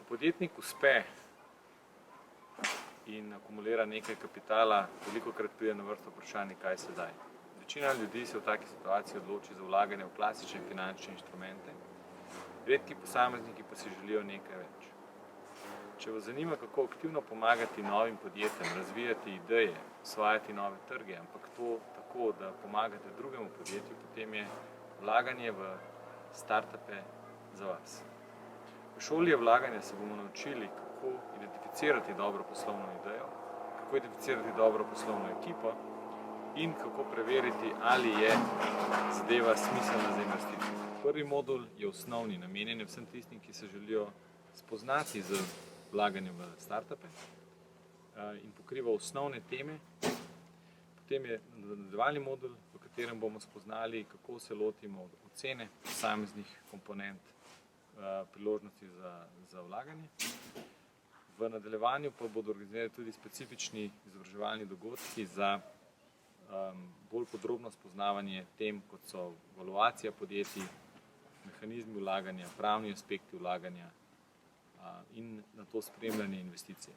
podjetnik uspe in akumulira nekaj kapitala, velikokrat pride na vrsto vprašanje, kaj sedaj. Večina ljudi se v taki situaciji odloči za vlaganje v klasične finančne inštrumente, redki posamezniki pa si želijo nekaj več. Če vas zanima, kako aktivno pomagati novim podjetjem, razvijati ideje, osvajati nove trge, ampak to tako, da pomagate drugemu podjetju, potem je vlaganje v startupe za vas. V šoli je vlaganja se bomo naučili, kako identificirati dobro poslovno idejo, kako identificirati dobro poslovno ekipo in kako preveriti, ali je zadeva smiselna za investicijo. Prvi modul je osnovni, namenjen je vsem tistim, ki se želijo spoznati z vlaganjem v startupe in pokriva osnovne teme. Potem je nadaljevalni modul, v katerem bomo spoznali, kako se lotimo ocene posameznih komponent priložnosti za vlaganje. V nadaljevanju pa bodo organizirani tudi specifični izobraževalni dogodki za bolj podrobno spoznavanje tem, kot so valuacija podjetij, mehanizmi vlaganja, pravni aspekti vlaganja in na to spremljanje investicije.